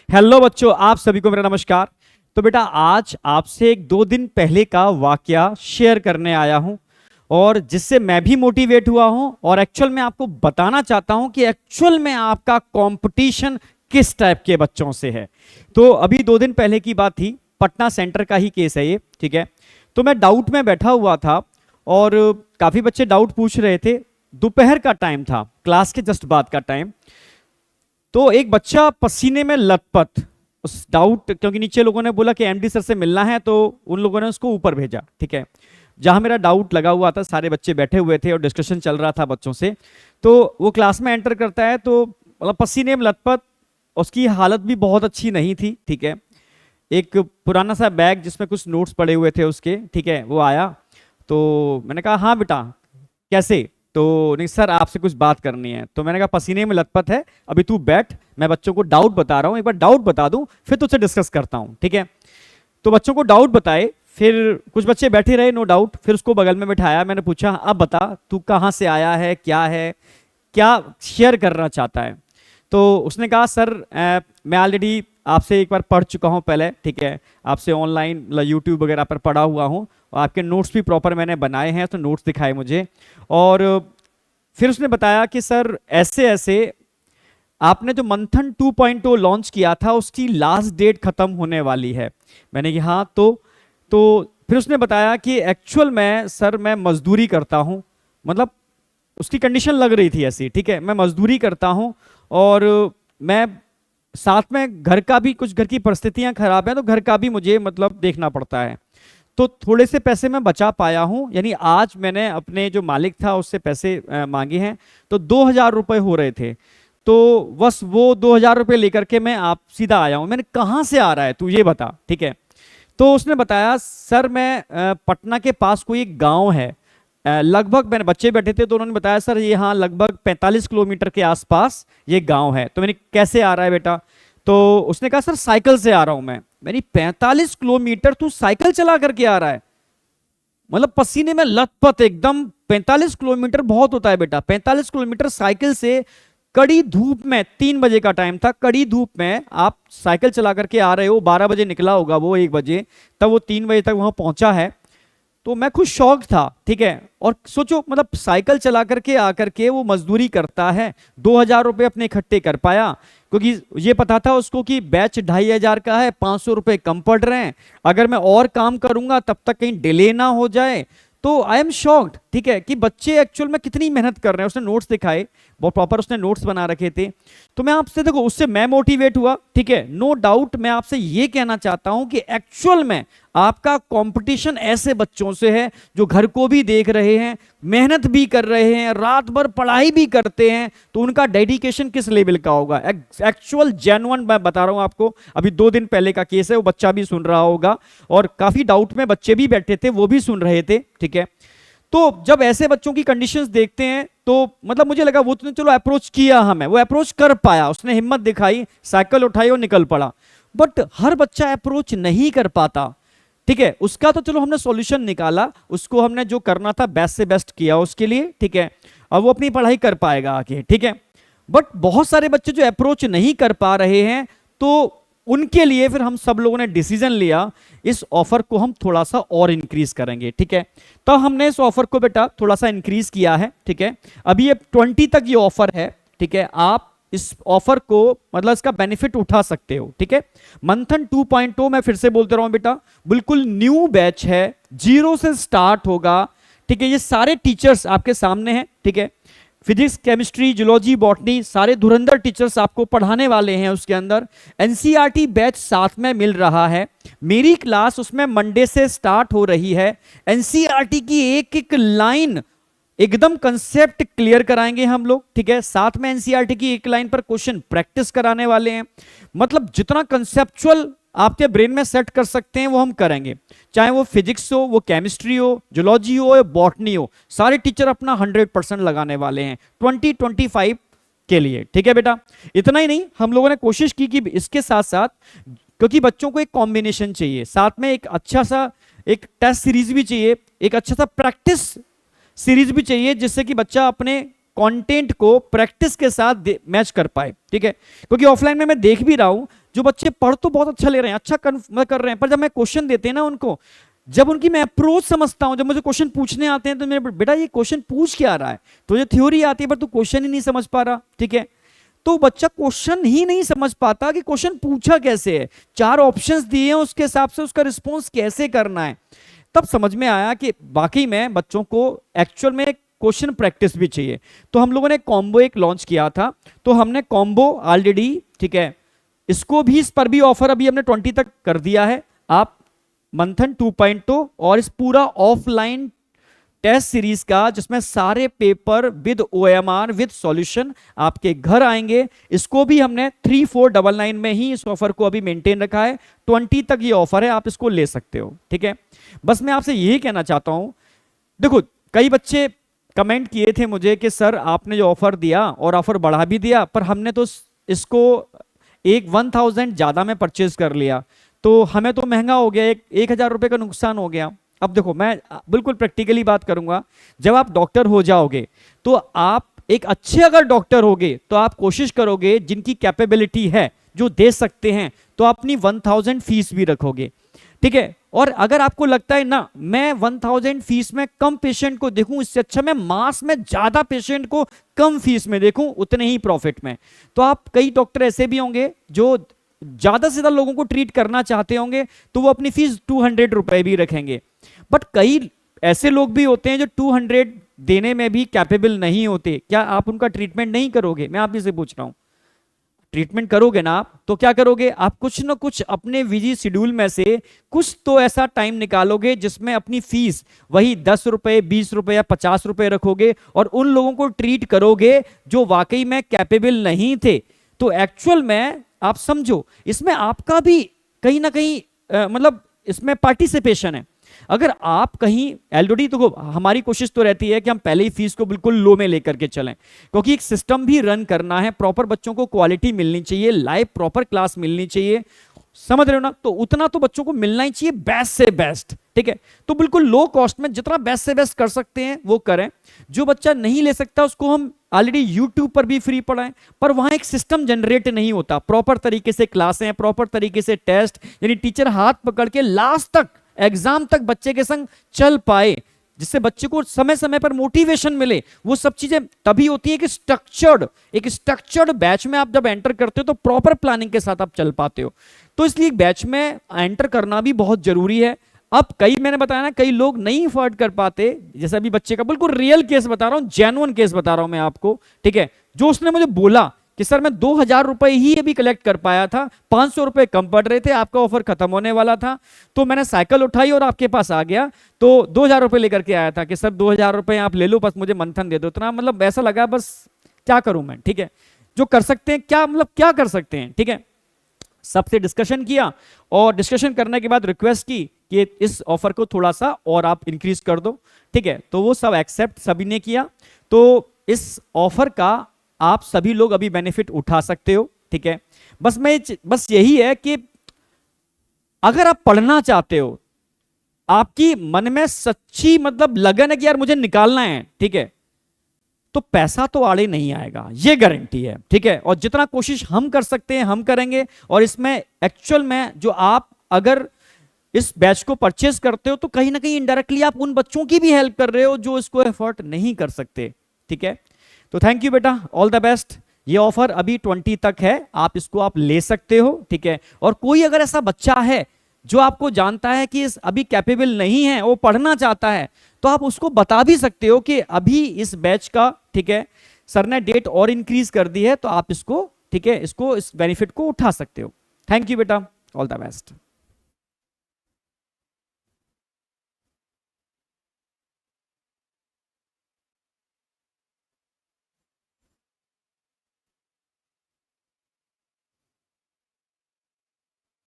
Hello बच्चों, आप सभी को मेरा नमस्कार। तो बेटा आज आपसे एक 2 दिन पहले का वाकया शेयर करने आया हूं और जिससे मैं भी मोटिवेट हुआ हूं और एक्चुअल में आपको बताना चाहता हूं कि एक्चुअल में आपका कंपटीशन किस टाइप के बच्चों से है। तो अभी 2 दिन पहले की बात थी, पटना सेंटर का ही केस है ये, ठीक है। तो मैं डाउट में बैठा हुआ था और काफी बच्चे डाउट पूछ रहे थे। दोपहर का टाइम था, क्लास के जस्ट बाद का टाइम। तो एक बच्चा पसीने में लथपथ, उस डाउट क्योंकि नीचे लोगों ने बोला कि एमडी सर से मिलना है, तो उन लोगों ने उसको ऊपर भेजा, ठीक है। जहां मेरा डाउट लगा हुआ था, सारे बच्चे बैठे हुए थे और डिस्कशन चल रहा था बच्चों से। तो वो क्लास में एंटर करता है तो मतलब पसीने में लथपथ, उसकी हालत भी बहुत अच्छी नहीं थी, ठीक है। एक पुराना सा बैग जिसमें कुछ नोट्स पड़े हुए थे उसके, ठीक है, वो आया। तो मैंने कहा हाँ बेटा कैसे। तो नहीं सर आपसे कुछ बात करनी है। तो मैंने कहा पसीने में लथपथ है, अभी तू बैठ, मैं बच्चों को डाउट बता रहा हूँ, एक बार डाउट बता दूं फिर तुझसे डिस्कस करता हूँ, ठीक है। तो बच्चों को डाउट बताए, फिर कुछ बच्चे बैठे रहे नो डाउट, फिर उसको बगल में बिठाया। मैंने पूछा अब बता तू कहाँ से आया है, क्या शेयर करना चाहता है। तो उसने कहा सर मैं ऑलरेडी आपसे एक बार पढ़ चुका हूँ पहले, ठीक है। आपसे ऑनलाइन यूट्यूब वगैरह पर पढ़ा हुआ हूँ और आपके नोट्स भी प्रॉपर मैंने बनाए हैं, तो नोट्स दिखाए मुझे। और फिर उसने बताया कि सर ऐसे ऐसे आपने जो मंथन 2.0 लॉन्च किया था उसकी लास्ट डेट खत्म होने वाली है। मैंने कहा हाँ। तो फिर उसने बताया कि एक्चुअल में सर मैं मजदूरी करता हूँ, मतलब उसकी कंडीशन लग रही थी ऐसी, ठीक है। मैं मजदूरी करता हूँ और मैं साथ में घर का भी, कुछ घर की परिस्थितियां खराब हैं तो घर का भी मुझे मतलब देखना पड़ता है। तो थोड़े से पैसे मैं बचा पाया हूं, यानी आज मैंने अपने जो मालिक था उससे पैसे मांगे हैं, तो 2,000 रुपए हो रहे थे। तो बस वो 2,000 रुपये लेकर के मैं आप सीधा आया हूं। मैंने कहाँ से आ रहा है तू ये बता, ठीक है। तो उसने बताया सर मैं पटना के पास कोई एक गांव है, लगभग, मैंने बच्चे बैठे थे तो उन्होंने बताया सर ये हाँ लगभग 45 किलोमीटर के आसपास ये गांव है। तो मैंने कैसे आ रहा है बेटा। तो उसने कहा सर साइकिल से आ रहा हूं मैं। मैंने 45 किलोमीटर तू साइकिल चला करके आ रहा है, मतलब पसीने में लथपथ एकदम। 45 किलोमीटर बहुत होता है बेटा, 45 किलोमीटर साइकिल से कड़ी धूप में, 3 बजे का टाइम था, कड़ी धूप में आप साइकिल चला करके आ रहे हो। 12 बजे निकला होगा वो, 1 बजे, तब वो 3 बजे तक वहां पहुंचा है। तो मैं खुद शौक था, ठीक है। और सोचो मतलब साइकिल चला करके आकर के वो मजदूरी करता है, 2,000 रुपये अपने इकट्ठे कर पाया, क्योंकि ये पता था उसको कि बैच 2,500 का है, 500 रुपये कम पड़ रहे हैं, अगर मैं और काम करूंगा तब तक कहीं डिले ना हो जाए। तो आई एम शॉक्ड, ठीक है, कि बच्चे एक्चुअल में कितनी मेहनत कर रहे हैं। उसने नोट्स दिखाए, बहुत प्रॉपर उसने नोट्स बना रखे थे। तो मैं आपसे देखो, उससे मैं मोटिवेट हुआ, ठीक है, नो डाउट। मैं आपसे ये कहना चाहता हूं कि एक्चुअल में आपका कंपटीशन ऐसे बच्चों से है जो घर को भी देख रहे हैं, मेहनत भी कर रहे हैं, रात भर पढ़ाई भी करते हैं। तो उनका डेडिकेशन किस लेवल का होगा। एक्चुअल जेन्युइन मैं बता रहा हूं आपको, अभी 2 दिन पहले का केस है, वो बच्चा भी सुन रहा होगा और काफी डाउट में बच्चे भी बैठे थे, वो भी सुन रहे थे, ठीक है। तो जब ऐसे बच्चों की कंडीशंस देखते हैं तो मतलब मुझे लगा वो तो चलो अप्रोच किया, हमें वो अप्रोच कर पाया, उसने हिम्मत दिखाई, साइकिल उठाई और निकल पड़ा। बट हर बच्चा अप्रोच नहीं कर पाता, ठीक है। उसका तो चलो हमने सॉल्यूशन निकाला, उसको हमने जो करना था बेस्ट से बेस्ट किया उसके लिए, ठीक है। अब वो अपनी पढ़ाई कर पाएगा आगे, ठीक है। बट बहुत सारे बच्चे जो अप्रोच नहीं कर पा रहे हैं, तो उनके लिए फिर हम सब लोगों ने डिसीजन लिया इस ऑफर को हम थोड़ा सा और इंक्रीज करेंगे, ठीक है। तो हमने इस ऑफर को बेटा थोड़ा सा इंक्रीज किया है, ठीक है। अभी ये 20 तक ये ऑफर है, ठीक है। आप इस ऑफर को मतलब इसका बेनिफिट उठा सकते हो, ठीक है। मंथन 2.0 मैं फिर से बोलते रहा हूं बेटा, बिल्कुल न्यू बैच है, 0 से स्टार्ट होगा, ठीक है। ये सारे टीचर्स आपके सामने हैं, ठीक है। फिजिक्स, केमिस्ट्री, जूलॉजी, बॉटनी, सारे धुरंधर टीचर्स आपको पढ़ाने वाले हैं उसके अंदर। एनसीईआरटी बैच साथ में मिल रहा है, मेरी क्लास उसमें मंडे से स्टार्ट हो रही है। एनसीईआरटी की एक एक लाइन एकदम कंसेप्ट क्लियर कराएंगे हम लोग, ठीक है। साथ में एनसीईआरटी की एक लाइन पर क्वेश्चन प्रैक्टिस कराने वाले हैं। मतलब जितना कंसेप्चुअल आपके ब्रेन में सेट कर सकते हैं वो हम करेंगे, चाहे वो फिजिक्स हो, वो केमिस्ट्री हो, जूलॉजी हो या बॉटनी हो, सारे टीचर अपना 100% लगाने वाले हैं 2025 के लिए, ठीक है बेटा। इतना ही नहीं, हम लोगों ने कोशिश की कि इसके साथ साथ, क्योंकि बच्चों को एक कॉम्बिनेशन चाहिए, साथ में एक अच्छा सा एक टेस्ट सीरीज भी चाहिए, एक अच्छा सा प्रैक्टिस सीरीज भी चाहिए, जिससे कि बच्चा अपने कंटेंट को प्रैक्टिस के साथ मैच कर पाए, ठीक है। क्योंकि ऑफलाइन में मैं देख भी रहा हूं जो बच्चे पढ़ तो बहुत अच्छा ले रहे हैं, अच्छा कर रहे हैं, पर जब मैं क्वेश्चन देते हैं ना उनको, जब उनकी मैं अप्रोच समझता हूं, जब मुझे क्वेश्चन पूछने आते हैं, तो मेरे बेटा ये क्वेश्चन पूछ क्या रहा है, तो ये थ्योरी आती है पर तू क्वेश्चन ही नहीं समझ पा रहा, ठीक है। तो बच्चा क्वेश्चन ही नहीं समझ पाता कि क्वेश्चन पूछा कैसे है, 4 ऑप्शंस दिए हैं, उसके हिसाब से उसका रिस्पॉन्स कैसे करना है। तब समझ में आया कि वाकई में बच्चों को एक्चुअल में क्वेश्चन प्रैक्टिस भी चाहिए। तो हम लोगों ने कॉम्बो एक लॉन्च किया था, तो हमने कॉम्बो ऑलरेडी, ठीक है, इसको भी, इस पर भी ऑफर अभी हमने 20 तक कर दिया है। आप मंथन 2.0 और इस पूरा ऑफलाइन टेस्ट सीरीज का, जिसमें सारे paper with OMR with solution आपके घर आएंगे, इसको भी हमने 3499 में ही इस ऑफर को अभी मेंटेन रखा है। 20 तक ये ऑफर है, आप इसको ले सकते हो, ठीक है। बस मैं आपसे यही कहना चाहता हूं, देखो कई बच्चे कमेंट किए थे मुझे कि सर आपने जो ऑफर दिया और ऑफर बढ़ा भी दिया, पर हमने तो इसको 1000 ज्यादा में परचेज कर लिया, तो हमें तो महंगा हो गया, 1000 रुपए का नुकसान हो गया। अब देखो मैं बिल्कुल प्रैक्टिकली बात करूंगा, जब आप डॉक्टर हो जाओगे तो आप एक अच्छे अगर डॉक्टर होगे तो आप कोशिश करोगे, जिनकी कैपेबिलिटी है, जो दे सकते हैं, तो अपनी 1000 फीस भी रखोगे, ठीक है। और अगर आपको लगता है ना मैं 1000 फीस में कम पेशेंट को देखूं, इससे अच्छा मैं मास में ज्यादा पेशेंट को कम फीस में देखूं, उतने ही प्रॉफिट में, तो आप, कई डॉक्टर ऐसे भी होंगे जो ज्यादा से ज्यादा लोगों को ट्रीट करना चाहते होंगे, तो वो अपनी फीस 200 रुपए भी रखेंगे। बट कई ऐसे लोग भी होते हैं जो 200 देने में भी कैपेबल नहीं होते, क्या आप उनका ट्रीटमेंट नहीं करोगे? मैं आप ही से पूछ रहा हूं, ट्रीटमेंट करोगे ना आप, तो क्या करोगे आप, कुछ ना कुछ अपने बिजी शेड्यूल में से कुछ तो ऐसा टाइम निकालोगे जिसमें अपनी फीस वही 10 रुपए, 20 रुपए या 50 रुपए रखोगे, और उन लोगों को ट्रीट करोगे जो वाकई में कैपेबल नहीं थे। तो एक्चुअल में आप समझो, इसमें आपका भी कहीं ना कहीं मतलब इसमें पार्टिसिपेशन है। अगर आप कहीं ऑलरेडी, तो हमारी कोशिश तो रहती है कि हम पहले ही फीस को बिल्कुल लो में लेकर के चलें, क्योंकि एक सिस्टम भी रन करना है, प्रॉपर बच्चों को क्वालिटी मिलनी चाहिए, लाइव प्रॉपर क्लास मिलनी चाहिए, समझ रहे हो ना। तो उतना तो बच्चों को मिलना ही चाहिए, बेस्ट से बेस्ट, ठीक है। तो बिल्कुल लो कॉस्ट में जितना बेस्ट से बेस्ट कर सकते हैं वो करें। जो बच्चा नहीं ले सकता उसको हम ऑलरेडी यूट्यूब पर भी फ्री पढ़ाएं, पर वहां एक सिस्टम जनरेट नहीं होता, प्रॉपर तरीके से क्लासें, प्रॉपर तरीके से टेस्ट, यानी टीचर हाथ पकड़ के लास्ट तक, एग्जाम तक बच्चे के संग चल पाए, जिससे बच्चे को समय समय पर मोटिवेशन मिले। वो सब चीजें तभी होती है कि एक स्ट्रक्चर्ड बैच में आप जब एंटर करते हो तो प्रॉपर प्लानिंग के साथ आप चल पाते हो। तो इसलिए बैच में एंटर करना भी बहुत जरूरी है। अब कई, मैंने बताया ना, कई लोग नहीं अफोर्ड कर पाते, जैसे अभी बच्चे का बिल्कुल रियल केस बता रहा हूं, जेन्युइन केस बता रहा हूं मैं आपको, ठीक है। जो उसने मुझे बोला कि सर मैं 2000 रुपए ही अभी कलेक्ट कर पाया था, 500 रुपए कम पड़ रहे थे, आपका ऑफर खत्म होने वाला था, तो मैंने साइकिल उठाई और आपके पास आ गया, तो 2000 रुपए लेकर के आया था कि सर 2000 रुपए आप ले लो, बस मुझे मंथन दे दो। इतना मतलब ऐसा लगा, बस क्या करूं मैं, ठीक है। जो कर सकते हैं, क्या मतलब क्या कर सकते हैं, ठीक है। सबसे डिस्कशन किया, और डिस्कशन करने के बाद रिक्वेस्ट की कि इस ऑफर को थोड़ा सा और आप इंक्रीज कर दो, ठीक है। तो वो सब एक्सेप्ट सभी ने किया। तो इस ऑफर का आप सभी लोग अभी बेनिफिट उठा सकते हो, ठीक है। बस यही है कि अगर आप पढ़ना चाहते हो, आपकी मन में सच्ची मतलब लगन है कि यार मुझे निकालना है, ठीक है, तो पैसा तो आड़े नहीं आएगा, ये गारंटी है, ठीक है। और जितना कोशिश हम कर सकते हैं हम करेंगे। और इसमें एक्चुअल में जो आप अगर इस बैच को परचेज करते हो, तो कहीं ना कहीं इनडायरेक्टली आप उन बच्चों की भी हेल्प कर रहे हो जो इसको एफर्ट नहीं कर सकते, ठीक है। तो थैंक यू बेटा, ऑल द बेस्ट। ये ऑफर अभी 20 तक है, आप इसको आप ले सकते हो, ठीक है। और कोई अगर ऐसा बच्चा है जो आपको जानता है कि इस अभी कैपेबल नहीं है, वो पढ़ना चाहता है, तो आप उसको बता भी सकते हो कि अभी इस बैच का, ठीक है, सर ने डेट और इंक्रीज कर दी है, तो आप इसको, ठीक है, इस बेनिफिट को उठा सकते हो। थैंक यू बेटा, ऑल द बेस्ट।